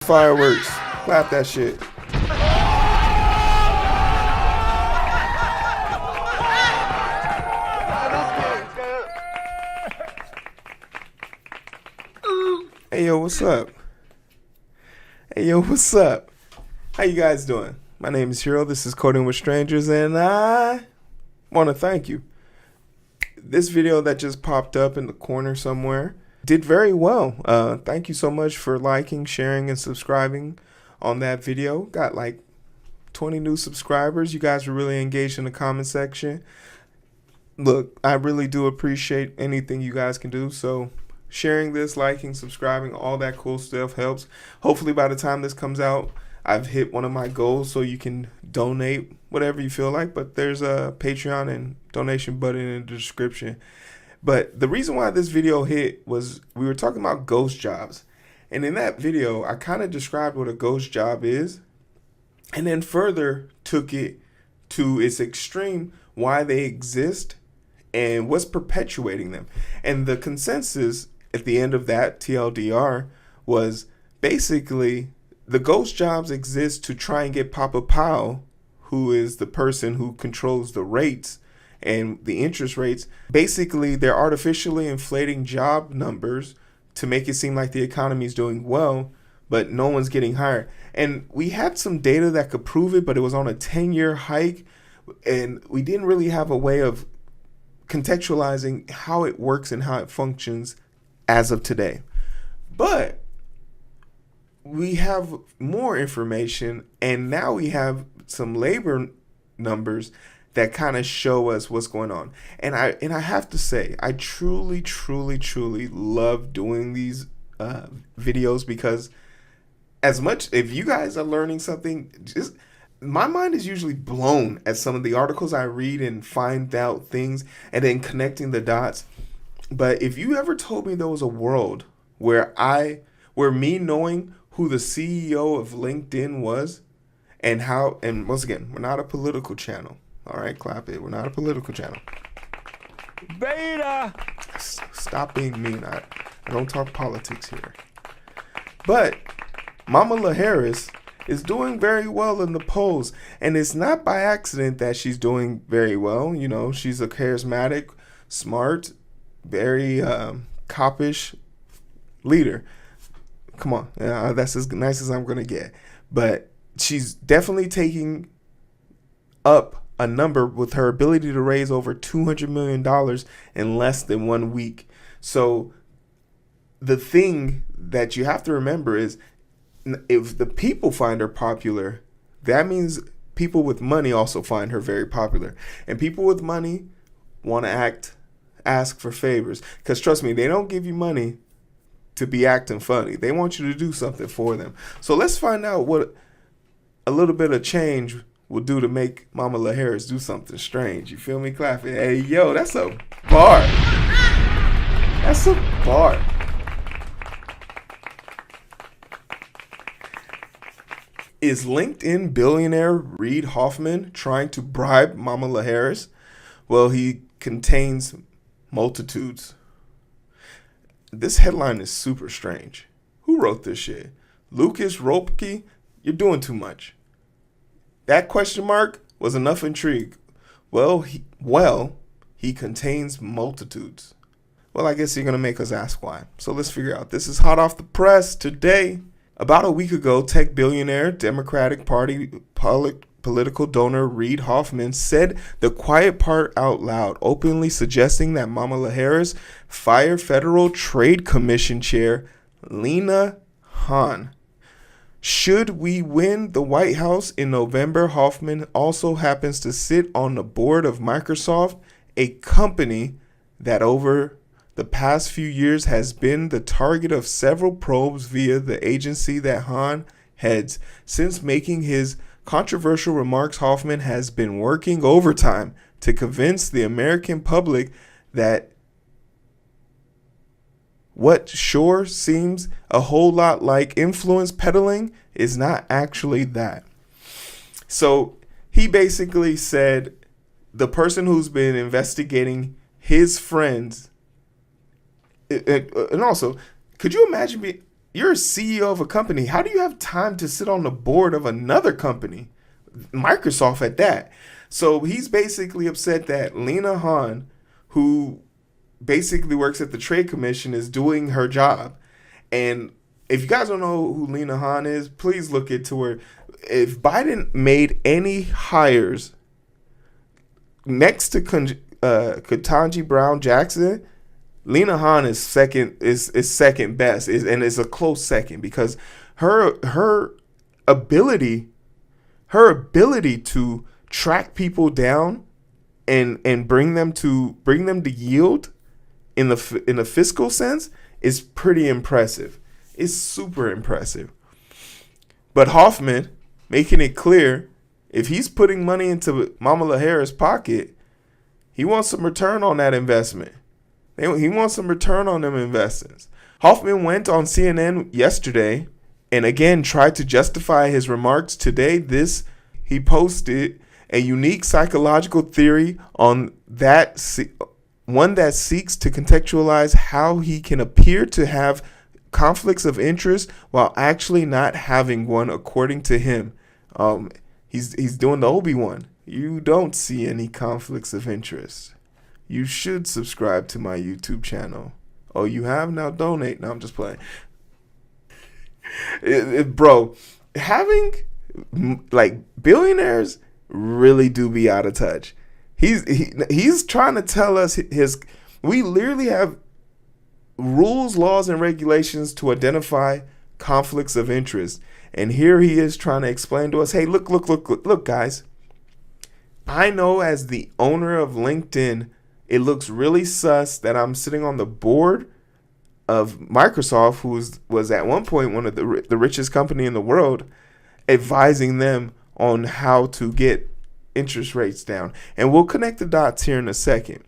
fireworks. Clap that shit. Hey, yo, what's up? Hey, yo, what's up? How you guys doing? My name is Hero. This is Coding with Strangers, and I want to thank you. This video that just popped up in the corner somewhere did very well. Thank you so much for liking, sharing, and subscribing on that video. Got like 20 new subscribers. You guys were really engaged in the comment section. Look, I really do appreciate anything you guys can do. So sharing this, liking, subscribing, all that cool stuff helps. Hopefully by the time this comes out, I've hit one of my goals, so you can donate whatever you feel like. But there's a Patreon and donation button in the description. But the reason why this video hit was we were talking about ghost jobs. And in that video, I kind of described what a ghost job is, and then further took it to its extreme, why they exist and what's perpetuating them. And the consensus at the end of that TLDR was basically the ghost jobs exist to try and get Papa Powell, who is the person who controls the rates and the interest rates. Basically, they're artificially inflating job numbers to make it seem like the economy is doing well, but no one's getting hired. And we had some data that could prove it, but it was on a 10-year hike, and we didn't really have a way of contextualizing how it works and how it functions as of today. But we have more information, and now we have some labor numbers that kind of show us what's going on. And I have to say, I truly love doing these videos, because as much, if you guys are learning something, just my mind is usually blown at some of the articles I read and find out things and then connecting the dots. But if you ever told me there was a world where me knowing who the CEO of LinkedIn was and how, and once again, we're not a political channel. All right, clap it. We're not a political channel. Beta! Stop being mean. I don't talk politics here. But Kamala Harris is doing very well in the polls, and it's not by accident that she's doing very well. You know, she's a charismatic, smart, very coppish leader. Come on, that's as nice as I'm gonna get. But she's definitely taking up a number with her ability to raise over $200 million in less than 1 week. So the thing that you have to remember is, if the people find her popular, that means people with money also find her very popular. And people with money want to ask for favors. Because trust me, they don't give you money to be acting funny. They want you to do something for them. So let's find out what a little bit of change will do to make Kamala Harris do something strange. You feel me? Clapping. Hey, yo, that's a bar. That's a bar. Is LinkedIn billionaire Reid Hoffman trying to bribe Kamala Harris? Well, he contains multitudes. This headline is super strange. Who wrote this shit? Lucas Ropke? You're doing too much. That question mark was enough intrigue. Well, he contains multitudes. Well, I guess you're going to make us ask why. So let's figure out. This is hot off the press today. About a week ago, tech billionaire, Democratic Party political donor Reid Hoffman said the quiet part out loud, openly suggesting that Kamala Harris fire Federal Trade Commission Chair Lina Khan. Should we win the White House in November, Hoffman also happens to sit on the board of Microsoft, a company that over the past few years has been the target of several probes via the agency that Khan heads. Since making his controversial remarks, Hoffman has been working overtime to convince the American public that what sure seems a whole lot like influence peddling is not actually that. So he basically said the person who's been investigating his friends, and also, could you imagine You're a CEO of a company. How do you have time to sit on the board of another company? Microsoft at that. So he's basically upset that Lina Khan, who basically works at the Trade Commission, is doing her job. And if you guys don't know who Lina Khan is, please look into her. If Biden made any hires next to Ketanji Brown Jackson, Lina Khan is second best, and is a close second, because her ability to track people down and bring them to yield in the fiscal sense is pretty impressive. It's super impressive. But Hoffman making it clear, if he's putting money into Kamala Harris' pocket, he wants some return on that investment. He wants some return on them investments. Hoffman went on CNN yesterday and again tried to justify his remarks today. He posted a unique psychological theory on that, one that seeks to contextualize how he can appear to have conflicts of interest while actually not having one, according to him. He's doing the Obi-Wan. You don't see any conflicts of interest. You should subscribe to my YouTube channel. Oh, you have? Now donate. No, I'm just playing. Bro, having like billionaires really do be out of touch. He's trying to tell us we literally have rules, laws, and regulations to identify conflicts of interest. And here he is trying to explain to us, hey, look, guys. I know as the owner of LinkedIn, it looks really sus that I'm sitting on the board of Microsoft, who was at one point one of the richest company in the world, advising them on how to get interest rates down. And we'll connect the dots here in a second.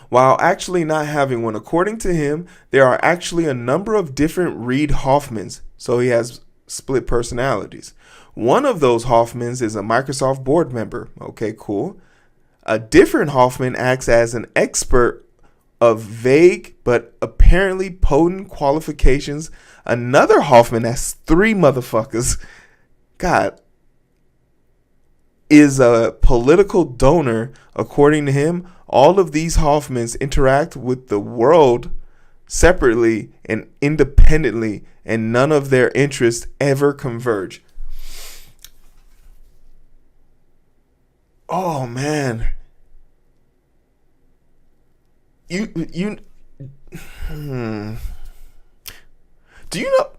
While actually not having one, according to him, there are actually a number of different Reid Hoffmans. So he has split personalities. One of those Hoffmans is a Microsoft board member. Okay, cool. A different Hoffman acts as an expert of vague but apparently potent qualifications. Another Hoffman, that's 3 motherfuckers, God, is a political donor. According to him, all of these Hoffmans interact with the world separately and independently, and none of their interests ever converge. Oh man. Do you know?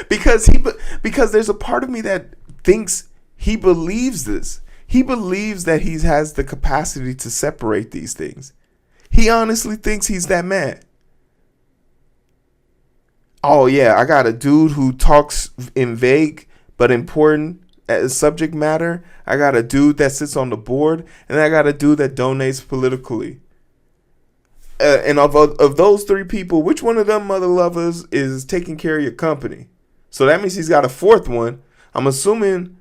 because there's a part of me that thinks he believes this. He believes that he has the capacity to separate these things. He honestly thinks he's that man. Oh yeah, I got a dude who talks in vague but important subject matter. I got a dude that sits on the board, and I got a dude that donates politically. And of those 3 people, which one of them mother lovers is taking care of your company? So that means he's got a 4th one. I'm assuming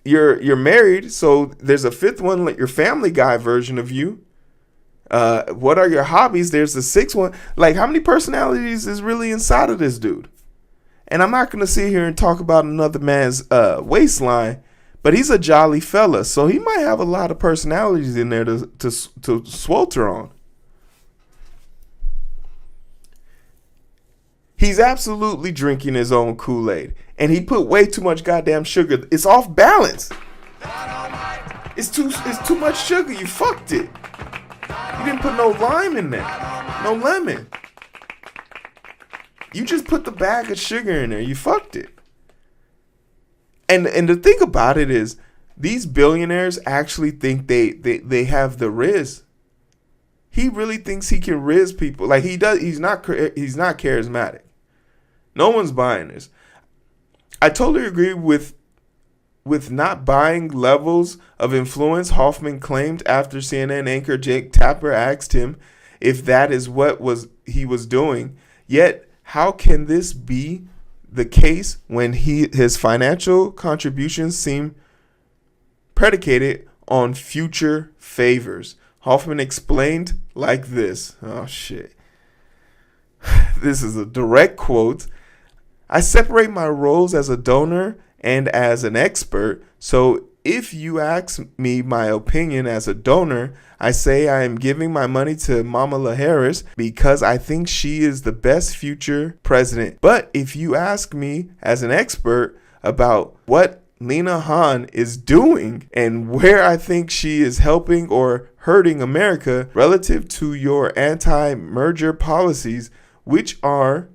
you're married, so there's a 5th one, like your Family Guy version of you. What are your hobbies? There's the 6th one. Like, how many personalities is really inside of this dude? And I'm not going to sit here and talk about another man's waistline, but he's a jolly fella, so he might have a lot of personalities in there to swelter on. He's absolutely drinking his own Kool-Aid, and he put way too much goddamn sugar. It's off balance. It's too much sugar. You fucked it. You didn't put no lime in there, no lemon. You just put the bag of sugar in there. You fucked it. And the thing about it is, these billionaires actually think they have the riz. He really thinks he can riz people. Like he does. He's not charismatic. No one's buying this. I totally agree with not buying levels of influence Hoffman claimed after CNN anchor Jake Tapper asked him if that is what he was doing. Yet, how can this be the case when his financial contributions seem predicated on future favors? Hoffman explained like this. Oh, shit. This is a direct quote. I separate my roles as a donor and as an expert. So if you ask me my opinion as a donor, I say I am giving my money to Kamala Harris because I think she is the best future president. But if you ask me as an expert about what Lina Khan is doing and where I think she is helping or hurting America relative to your anti-merger policies, which are,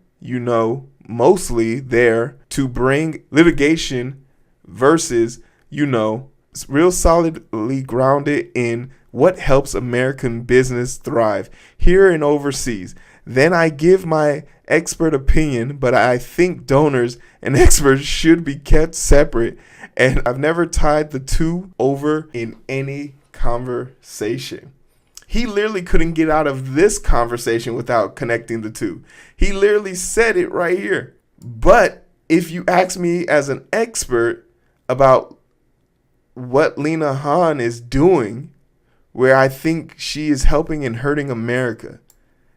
mostly there to bring litigation versus, real solidly grounded in what helps American business thrive here and overseas. Then I give my expert opinion, but I think donors and experts should be kept separate, and I've never tied the two over in any conversation. He literally couldn't get out of this conversation without connecting the two. He literally said it right here. But if you ask me as an expert about what Lina Khan is doing, where I think she is helping and hurting America,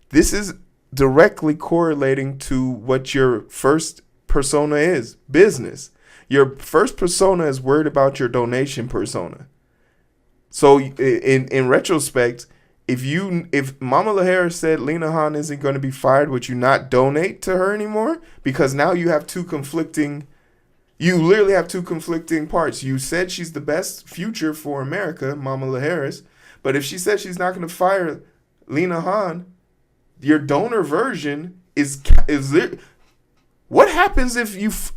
this is directly correlating to what your first persona is, business. Your first persona is worried about your donation persona. So in retrospect, if Kamala Harris said Lina Khan isn't going to be fired, would you not donate to her anymore? Because now you literally have two conflicting parts. You said she's the best future for America, Kamala Harris, but if she said she's not going to fire Lina Khan, your donor version is there. What happens if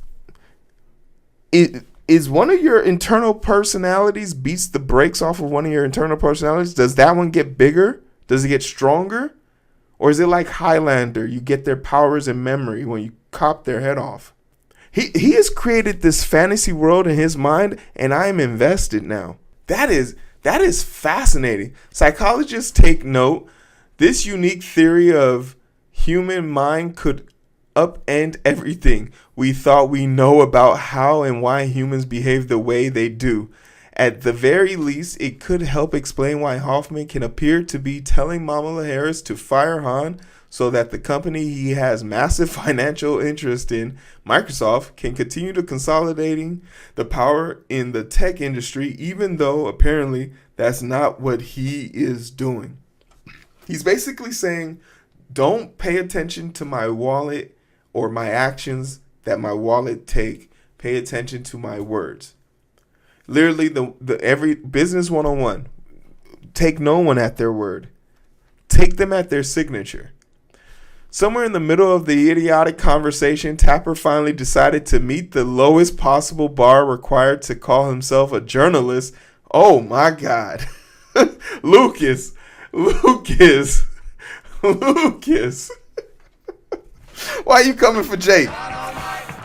is one of your internal personalities beats the brakes off of one of your internal personalities? Does that one get bigger? Does it get stronger? Or is it like Highlander? You get their powers and memory when you cop their head off. He has created this fantasy world in his mind, and I am invested now. That is fascinating. Psychologists take note. This unique theory of human mind could upend everything we thought we know about how and why humans behave the way they do. At the very least, it could help explain why Hoffman can appear to be telling Kamala Harris to fire Khan so that the company he has massive financial interest in, Microsoft, can continue to consolidating the power in the tech industry, even though apparently that's not what he is doing. He's basically saying, don't pay attention to my wallet or my actions that my wallet take. Pay attention to my words. Literally, the every business 101. Take no one at their word. Take them at their signature. Somewhere in the middle of the idiotic conversation, Tapper finally decided to meet the lowest possible bar required to call himself a journalist. Oh my God. Lucas. Why are you coming for Jake?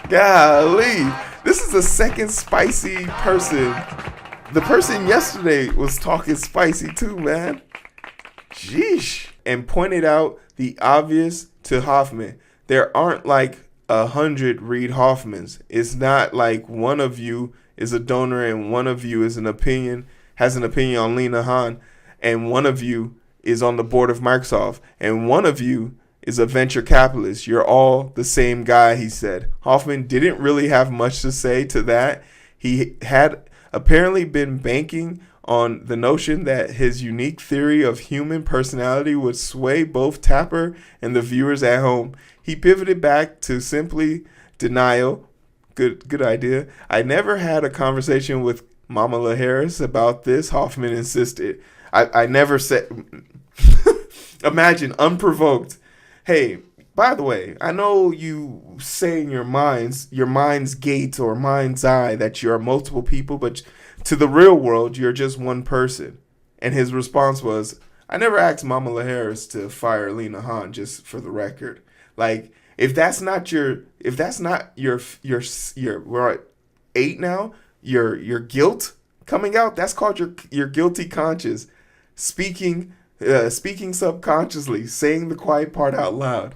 Golly. This is the second spicy person. The person yesterday was talking spicy too, man. Sheesh. And pointed out the obvious to Hoffman. There aren't like 100 Reid Hoffmans. It's not like one of you is a donor and one of you has an opinion on Lina Khan, and one of you is on the board of Microsoft, and one of you is a venture capitalist. You're all the same guy, he said. Hoffman didn't really have much to say to that. He had apparently been banking on the notion that his unique theory of human personality would sway both Tapper and the viewers at home. He pivoted back to simply denial. Good idea. I never had a conversation with Kamala Harris about this, Hoffman insisted. I never said... Imagine, unprovoked. Hey, by the way, I know you say in your mind's gate or mind's eye that you are multiple people, but to the real world, you're just one person. And his response was, I never asked Kamala Harris to fire Lina Khan, just for the record. Like, if that's not your we're at 8 now, your guilt coming out, that's called your guilty conscience. Speaking subconsciously, saying the quiet part out loud.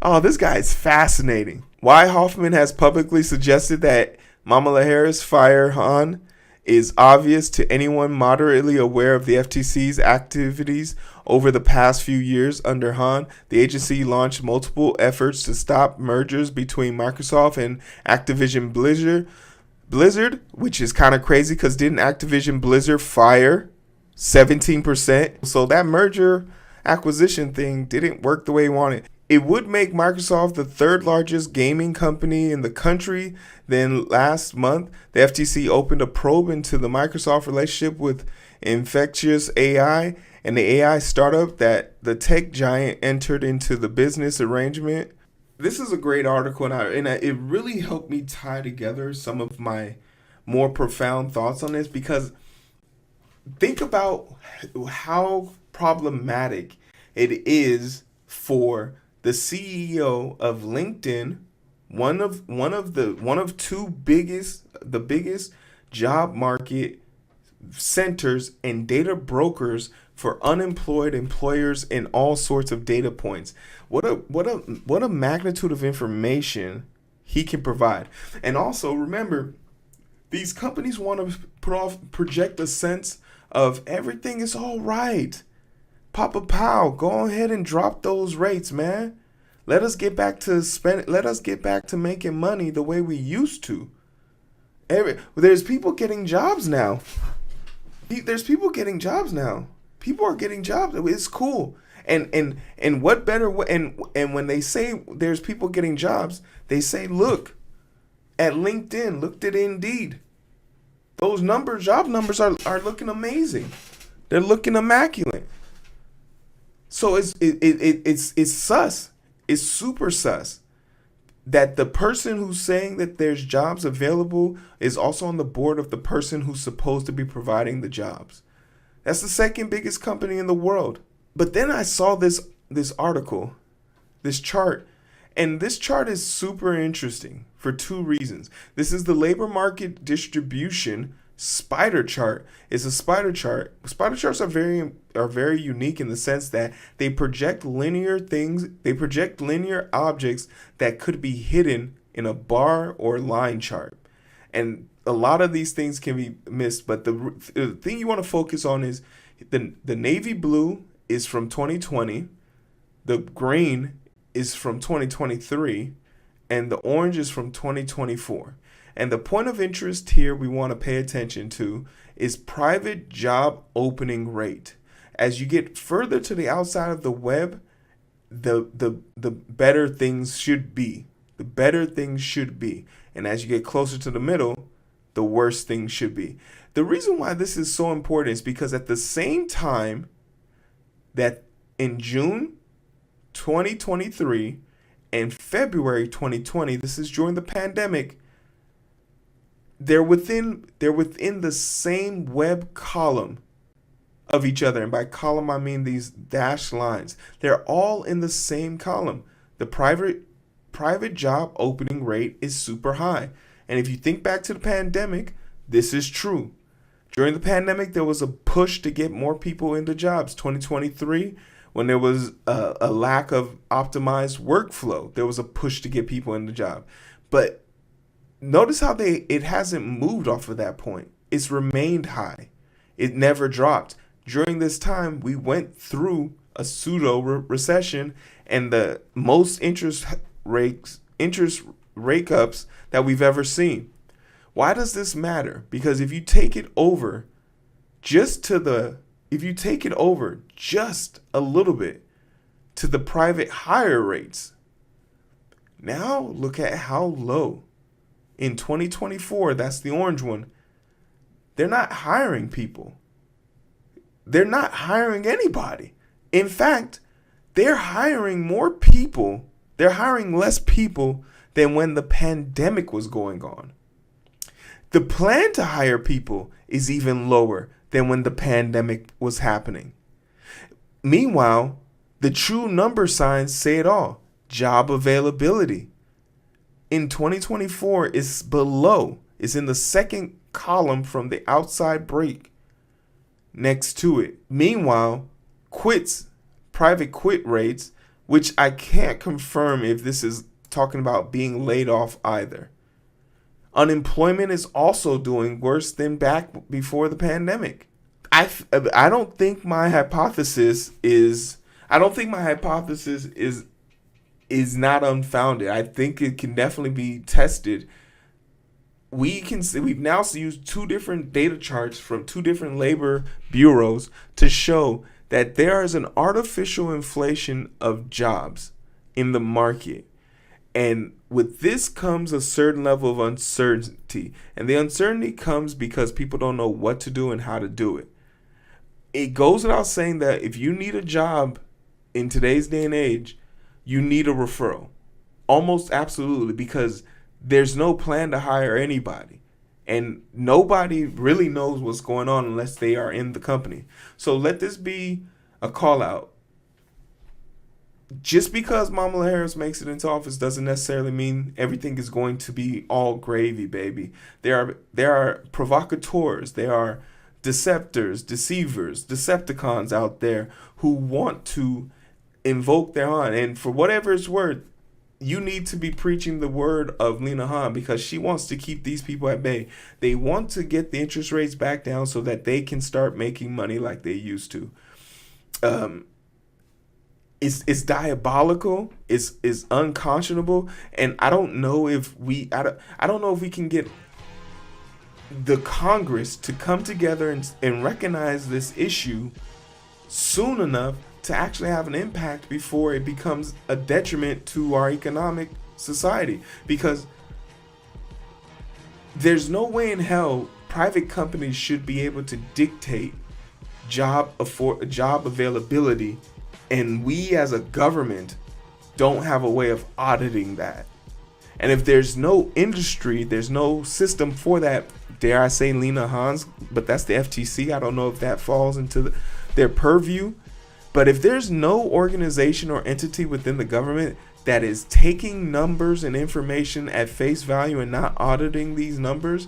Oh, this guy is fascinating. Why Hoffman has publicly suggested that Kamala Harris fire Khan is obvious to anyone moderately aware of the FTC's activities over the past few years. Under Han, the agency launched multiple efforts to stop mergers between Microsoft and Activision Blizzard, which is kind of crazy because didn't Activision Blizzard fire 17%? So that merger acquisition thing didn't work the way he wanted. It would make Microsoft the third largest gaming company in the country. Then last month, the FTC opened a probe into the Microsoft relationship with Infectious AI and the AI startup that the tech giant entered into the business arrangement. This is a great article, and it really helped me tie together some of my more profound thoughts on this, because think about how problematic it is for the CEO of LinkedIn, one of the biggest job market centers and data brokers for unemployed employers and all sorts of data points. What a magnitude of information he can provide. And also remember, these companies want to project a sense of everything is all right. Papa Pow, go ahead and drop those rates, man. Let us get back to making money the way we used to. There's people getting jobs now. People are getting jobs. It's cool. And what better way, and when they say there's people getting jobs, they say look at LinkedIn, look at Indeed. Those job numbers are looking amazing. They're looking immaculate. So it's sus. It's super sus that the person who's saying that there's jobs available is also on the board of the person who's supposed to be providing the jobs. That's the second biggest company in the world. But then I saw this article, this chart, and this chart is super interesting for two reasons. This is the labor market distribution spider chart. It's a spider chart. Spider charts are very unique in the sense that they project linear objects that could be hidden in a bar or line chart. And a lot of these things can be missed, but the thing you want to focus on is the navy blue is from 2020, the green is from 2023, and the orange is from 2024. And the point of interest here we want to pay attention to is private job opening rate. As you get further to the outside of the web, the better things should be. The better things should be. And as you get closer to the middle, the worse things should be. The reason why this is so important is because at the same time that in June 2023 and February 2020, this is during the pandemic, they're within the same web column of each other. And by column, I mean these dashed lines. They're all in the same column. The private job opening rate is super high. And if you think back to the pandemic, this is true. During the pandemic, there was a push to get more people into jobs. 2023, when there was a lack of optimized workflow, there was a push to get people into job. But notice how it hasn't moved off of that point. It's remained high. It never dropped. During this time, we went through a pseudo recession and the most interest rate ups that we've ever seen. Why does this matter? Because if you take it over just a little bit to the private hire rates, now look at how low. In 2024, that's the orange one, they're not hiring people. They're not hiring anybody. In fact, they're hiring more people. They're hiring less people than when the pandemic was going on. The plan to hire people is even lower than when the pandemic was happening. Meanwhile, the true number signs say it all. Job availability in 2024 is below, is in the second column from the outside break next to it. Meanwhile, private quit rates, which I can't confirm if this is talking about being laid off either. Unemployment is also doing worse than back before the pandemic. I don't think my hypothesis is not unfounded. I think it can definitely be tested. We've now used two different data charts from two different labor bureaus to show that there is an artificial inflation of jobs in the market. And with this comes a certain level of uncertainty. And the uncertainty comes because people don't know what to do and how to do it. It goes without saying that if you need a job in today's day and age, you need a referral. Almost absolutely, because there's no plan to hire anybody. And nobody really knows what's going on unless they are in the company. So let this be a call out. Just because Kamala Harris makes it into office doesn't necessarily mean everything is going to be all gravy, baby. There are provocateurs, there are deceptors, deceivers, Decepticons out there who want to invoke their own. And for whatever it's worth, you need to be preaching the word of Lina Khan, because she wants to keep these people at bay. They want to get the interest rates back down so that they can start making money like they used to. It's diabolical. It's unconscionable, and I don't know if we can get the Congress to come together and recognize this issue soon enough to actually have an impact before it becomes a detriment to our economic society. Because there's no way in hell private companies should be able to dictate job availability, and we as a government don't have a way of auditing that. And if there's no industry, there's no system for that, dare I say Lina Khan's, but that's the FTC. I don't know if that falls into their purview. But if there's no organization or entity within the government that is taking numbers and information at face value and not auditing these numbers,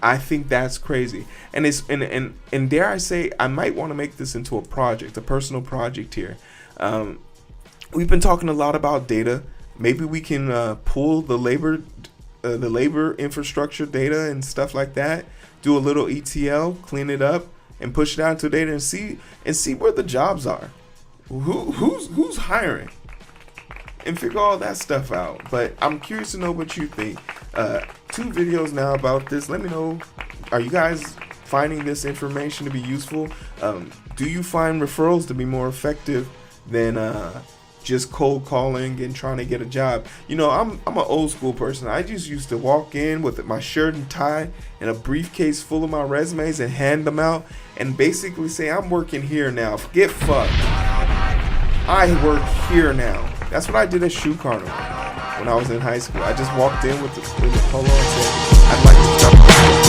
I think that's crazy. And and dare I say, I might want to make this into a project, a personal project here. We've been talking a lot about data. Maybe we can pull the labor infrastructure data and stuff like that. Do a little ETL, clean it up, and push it out to data and see where the jobs are. Who's hiring, and figure all that stuff out. But I'm curious to know what you think. 2 videos now about this. Let me know, are you guys finding this information to be useful? Do you find referrals to be more effective than just cold calling and trying to get a job? You know, I'm an old school person. I just used to walk in with my shirt and tie and a briefcase full of my resumes and hand them out and basically say, I'm working here now. Get fucked. I work here now. That's what I did at Shoe Carnival when I was in high school. I just walked in with the polo and said, I'd like to jump.